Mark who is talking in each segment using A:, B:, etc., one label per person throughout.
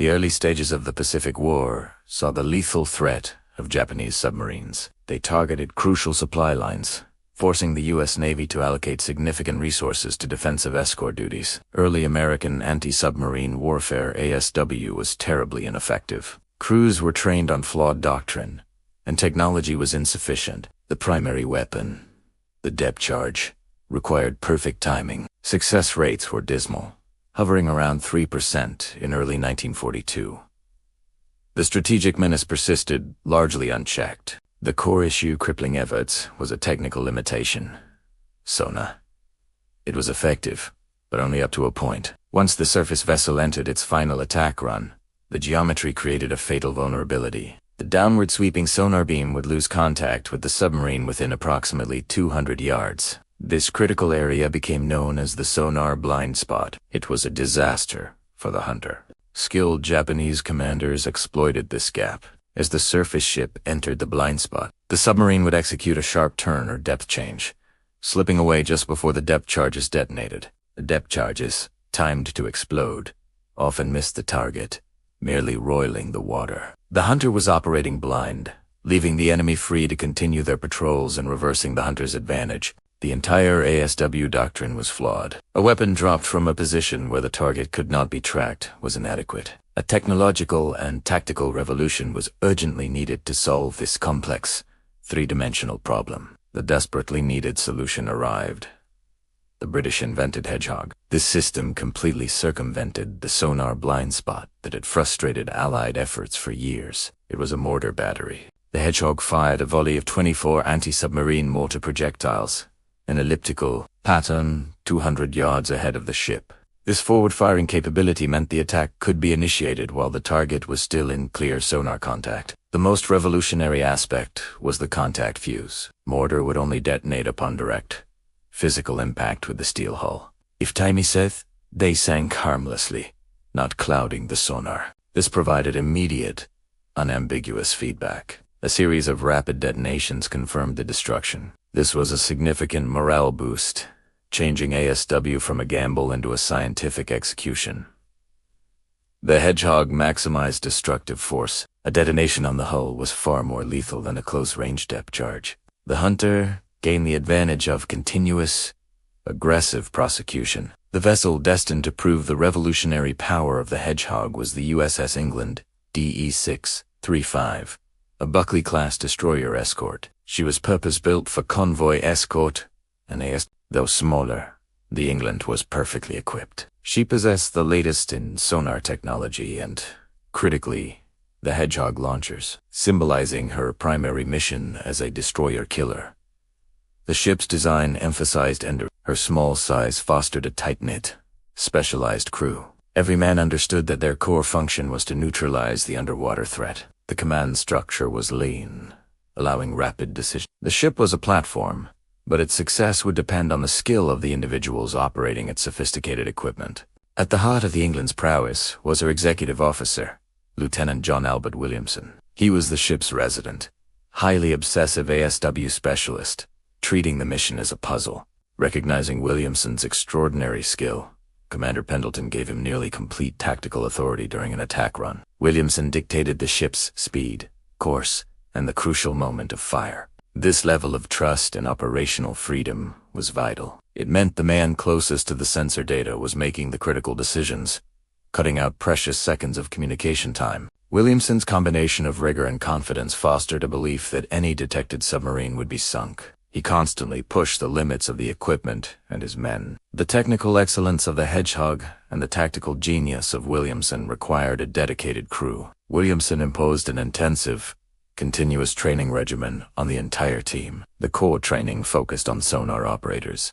A: The early stages of the Pacific War saw the lethal threat of Japanese submarines. They targeted crucial supply lines, forcing the US Navy to allocate significant resources to defensive escort duties. Early American anti-submarine warfare (ASW) was terribly ineffective. Crews were trained on flawed doctrine, and technology was insufficient. The primary weapon, the depth charge, required perfect timing. Success rates were dismal, hovering around 3% in early 1942. The strategic menace persisted, largely unchecked. The core issue crippling efforts was a technical limitation: sonar. It was effective, but only up to a point. Once the surface vessel entered its final attack run, the geometry created a fatal vulnerability. The downward sweeping sonar beam would lose contact with the submarine within approximately 200 yards. This critical area became known as the sonar blind spot. It was a disaster for the hunter. Skilled Japanese commanders exploited this gap. As the surface ship entered the blind spot, the submarine would execute a sharp turn or depth change, slipping away just before the depth charges detonated. The depth charges, timed to explode, often missed the target, merely roiling the water. The hunter was operating blind, leaving the enemy free to continue their patrols and reversing the hunter's advantage. The entire ASW doctrine was flawed. A weapon dropped from a position where the target could not be tracked was inadequate. A technological and tactical revolution was urgently needed to solve this complex, three-dimensional problem. The desperately needed solution arrived. The British invented Hedgehog. This system completely circumvented the sonar blind spot that had frustrated Allied efforts for years. It was a mortar battery. The Hedgehog fired a volley of 24 anti-submarine mortar projectiles, an elliptical pattern 200 yards ahead of the ship. This forward-firing capability meant the attack could be initiated while the target was still in clear sonar contact. The most revolutionary aspect was the contact fuse. Mortar would only detonate upon direct physical impact with the steel hull. If time saith, they sank harmlessly, not clouding the sonar. This provided immediate, unambiguous feedback. A series of rapid detonations confirmed the destruction. This was a significant morale boost, changing ASW from a gamble into a scientific execution. The Hedgehog maximized destructive force. A detonation on the hull was far more lethal than a close-range depth charge. The Hunter gained the advantage of continuous, aggressive prosecution. The vessel destined to prove the revolutionary power of the Hedgehog was the USS England, DE-635, a Buckley-class destroyer escort. She was purpose-built for convoy escort and though smaller, the England was perfectly equipped. She possessed the latest in sonar technology and, critically, the Hedgehog launchers, symbolizing her primary mission as a destroyer killer. The ship's design emphasized her small size fostered a tight-knit, specialized crew. Every man understood that their core function was to neutralize the underwater threat. The command structure was lean, allowing rapid decision. The ship was a platform, but its success would depend on the skill of the individuals operating its sophisticated equipment. At the heart of the England's prowess was her executive officer, Lieutenant John Albert Williamson. He was the ship's resident, highly obsessive ASW specialist, treating the mission as a puzzle. Recognizing Williamson's extraordinary skill, Commander Pendleton gave him nearly complete tactical authority during an attack run. Williamson dictated the ship's speed, course, and the crucial moment of fire. This level of trust and operational freedom was vital. It meant the man closest to the sensor data was making the critical decisions, cutting out precious seconds of communication time. Williamson's combination of rigor and confidence fostered a belief that any detected submarine would be sunk. He constantly pushed the limits of the equipment and his men. The technical excellence of the Hedgehog and the tactical genius of Williamson required a dedicated crew. Williamson imposed an intensive, continuous training regimen on the entire team. The core training focused on sonar operators,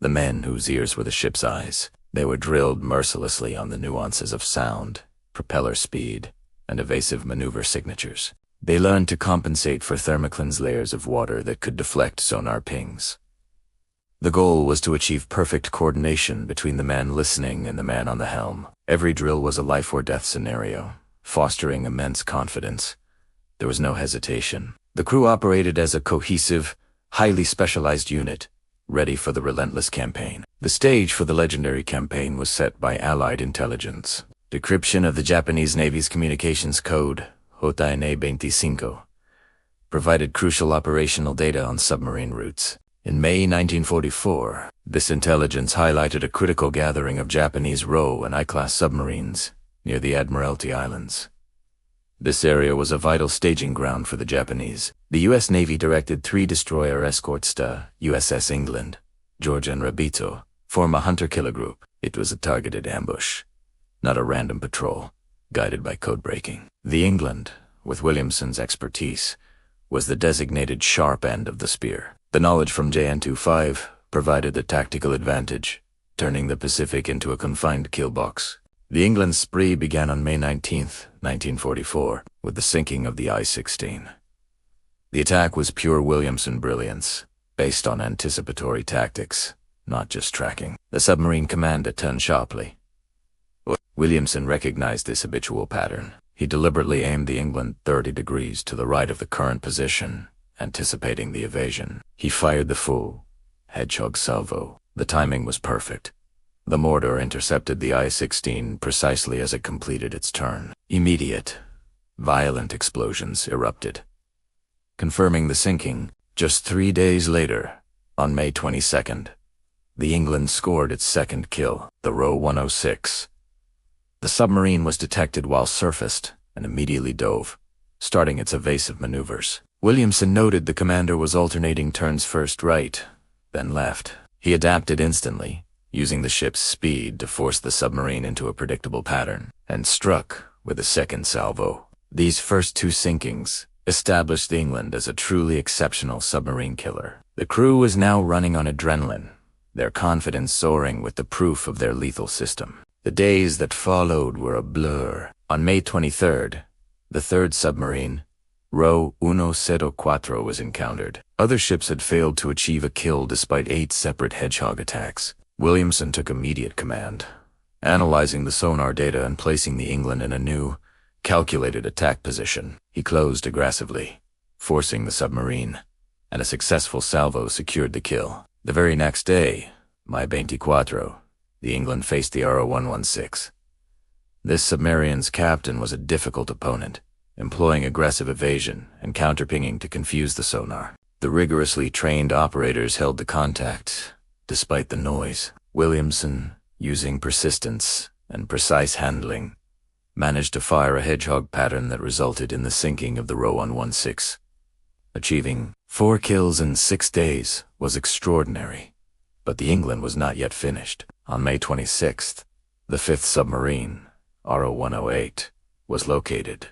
A: the men whose ears were the ship's eyes. They were drilled mercilessly on the nuances of sound, propeller speed, and evasive maneuver signatures. They learned to compensate for thermocline layers of water that could deflect sonar pings. The goal was to achieve perfect coordination between the man listening and the man on the helm. Every drill was a life-or-death scenario, fostering immense confidence. There was no hesitation. The crew operated as a cohesive, highly specialized unit, ready for the relentless campaign. The stage for the legendary campaign was set by Allied intelligence. Decryption of the Japanese Navy's communications code, Hotaine 25, provided crucial operational data on submarine routes. In May 1944, this intelligence highlighted a critical gathering of Japanese Rho and I-class submarines near the Admiralty Islands. This area was a vital staging ground for the Japanese. The U.S. Navy directed 3 destroyer escorts to USS England, Georgia and Rabito, form a hunter-killer group. It was a targeted ambush, not a random patrol, guided by code-breaking. The England, with Williamson's expertise, was the designated sharp end of the spear. The knowledge from JN-25 provided the tactical advantage, turning the Pacific into a confined kill box. The England spree began on May 19, 1944, with the sinking of the I-16. The attack was pure Williamson brilliance, based on anticipatory tactics, not just tracking. The submarine commander turned sharply. Williamson recognized this habitual pattern. He deliberately aimed the England 30 degrees to the right of the current position, anticipating the evasion. He fired the full Hedgehog salvo. The timing was perfect. The mortar intercepted the I-16 precisely as it completed its turn. Immediate, violent explosions erupted, confirming the sinking. Just 3 days later, on May 22nd, the England scored its second kill, the Rho 106. The submarine was detected while surfaced and immediately dove, starting its evasive maneuvers. Williamson noted the commander was alternating turns first right, then left. He adapted instantly, using the ship's speed to force the submarine into a predictable pattern, and struck with a second salvo. These first 2 sinkings established the England as a truly exceptional submarine killer. The crew was now running on adrenaline, their confidence soaring with the proof of their lethal system. The days that followed were a blur. On May 23rd, the 3rd submarine, Rho 104, was encountered. Other ships had failed to achieve a kill despite 8 separate Hedgehog attacks. Williamson took immediate command, analyzing the sonar data and placing the England in a new, calculated attack position. He closed aggressively, forcing the submarine, and a successful salvo secured the kill. The very next day, May 24, the England faced the RO 116. This submarine's captain was a difficult opponent, employing aggressive evasion and counterpinging to confuse the sonar. The rigorously trained operators held the contact, despite the noise. Williamson, using persistence and precise handling, managed to fire a Hedgehog pattern that resulted in the sinking of the Rho 116. Achieving 4 kills in 6 days was extraordinary, but the England was not yet finished. On May 26th, the 5th submarine, RO 108, was located.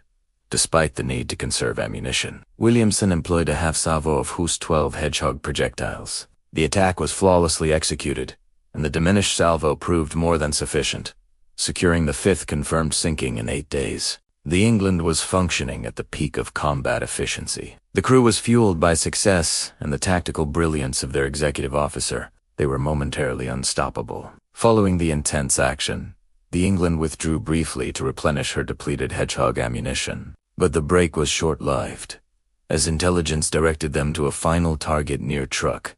A: Despite the need to conserve ammunition, Williamson employed a half-salvo of Hus 12 Hedgehog projectiles. The attack was flawlessly executed, and the diminished salvo proved more than sufficient, securing the 5th confirmed sinking in 8 days. The England was functioning at the peak of combat efficiency. The crew was fueled by success and the tactical brilliance of their executive officer. They were momentarily unstoppable. Following the intense action, the England withdrew briefly to replenish her depleted Hedgehog ammunition. But the break was short-lived, as intelligence directed them to a final target near Truk.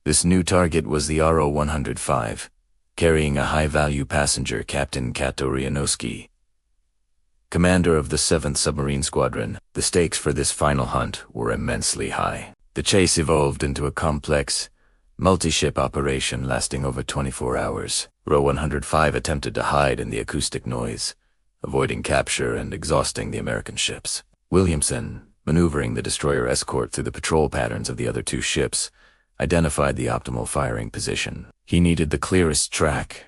A: This new target was the RO 105, carrying a high-value passenger, Captain Kato Rianowski, commander of the 7th Submarine Squadron. The stakes for this final hunt were immensely high. The chase evolved into a complex, multi-ship operation lasting over 24 hours. RO 105 attempted to hide in the acoustic noise, avoiding capture and exhausting the American ships. Williamson, maneuvering the destroyer Escort through the patrol patterns of the other 2 ships, identified the optimal firing position. He needed the clearest track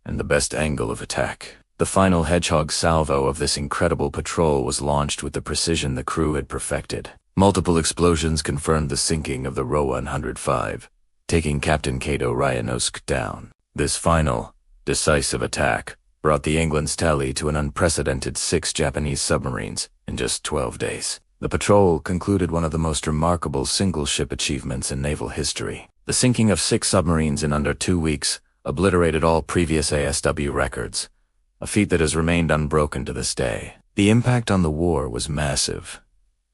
A: and the best angle of attack. The final Hedgehog salvo of this incredible patrol was launched with the precision the crew had perfected. Multiple explosions confirmed the sinking of the RO 105, taking Captain Kato Rianowski down. This final, decisive attack brought the England's tally to an unprecedented 6 Japanese submarines in just 12 days. The patrol concluded one of the most remarkable single-ship achievements in naval history. The sinking of 6 submarines in under 2 weeks obliterated all previous ASW records, a feat that has remained unbroken to this day. The impact on the war was massive.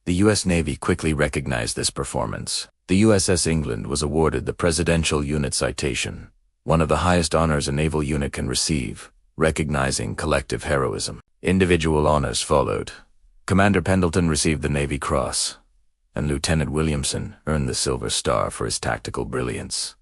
A: The U.S. Navy quickly recognized this performance. The USS England was awarded the Presidential Unit Citation, one of the highest honors a naval unit can receive, recognizing collective heroism. Individual honors followed. Commander Pendleton received the Navy Cross, and Lieutenant Williamson earned the Silver Star for his tactical brilliance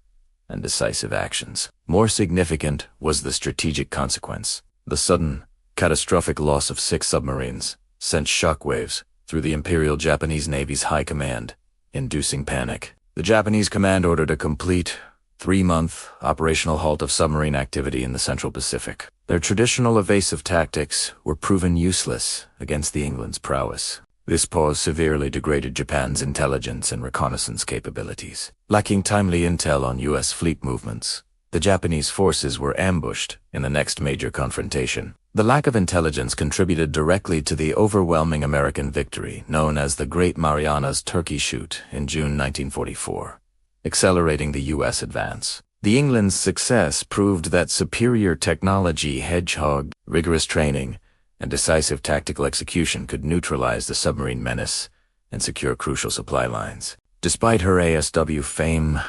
A: and decisive actions. More significant was the strategic consequence. The sudden, catastrophic loss of 6 submarines sent shockwaves through the Imperial Japanese Navy's high command, inducing panic. The Japanese command ordered a complete 3-month operational halt of submarine activity in the Central Pacific. Their traditional evasive tactics were proven useless against the England's prowess. This pause severely degraded Japan's intelligence and reconnaissance capabilities. Lacking timely intel on U.S. fleet movements, the Japanese forces were ambushed in the next major confrontation. The lack of intelligence contributed directly to the overwhelming American victory known as the Great Marianas Turkey Shoot in June 1944, accelerating the U.S. advance. The England's success proved that superior technology, Hedgehog, rigorous training, and decisive tactical execution could neutralize the submarine menace and secure crucial supply lines. Despite her ASW fame,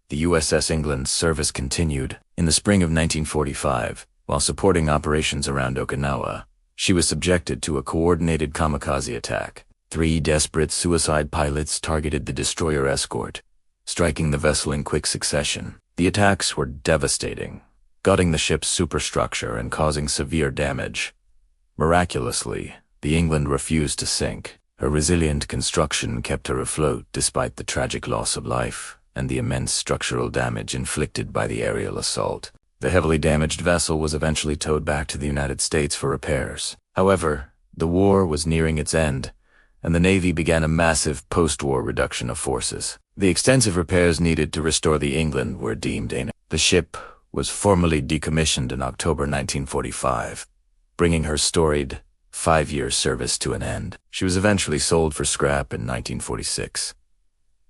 A: the USS England's service continued. In the spring of 1945, while supporting operations around Okinawa, she was subjected to a coordinated kamikaze attack. 3 desperate suicide pilots targeted the destroyer Escort, striking the vessel in quick succession. The attacks were devastating, gutting the ship's superstructure and causing severe damage. Miraculously, the England refused to sink. Her resilient construction kept her afloat despite the tragic loss of life and the immense structural damage inflicted by the aerial assault. The heavily damaged vessel was eventually towed back to the United States for repairs. However, the war was nearing its end, and the Navy began a massive post-war reduction of forces. The extensive repairs needed to restore the England were deemed inefficient. The ship was formally decommissioned in October 1945. Bringing her storied 5-year service to an end. She was eventually sold for scrap in 1946.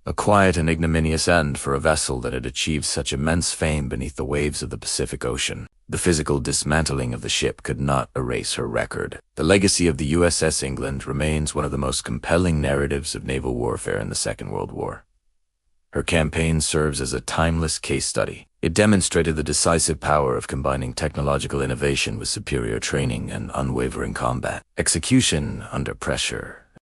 A: A quiet and ignominious end for a vessel that had achieved such immense fame beneath the waves of the Pacific Ocean. The physical dismantling of the ship could not erase her record. The legacy of the USS England remains one of the most compelling narratives of naval warfare in the Second World War. Her campaign serves as a timeless case study. It demonstrated the decisive power of combining technological innovation with superior training and unwavering combat execution under pressure,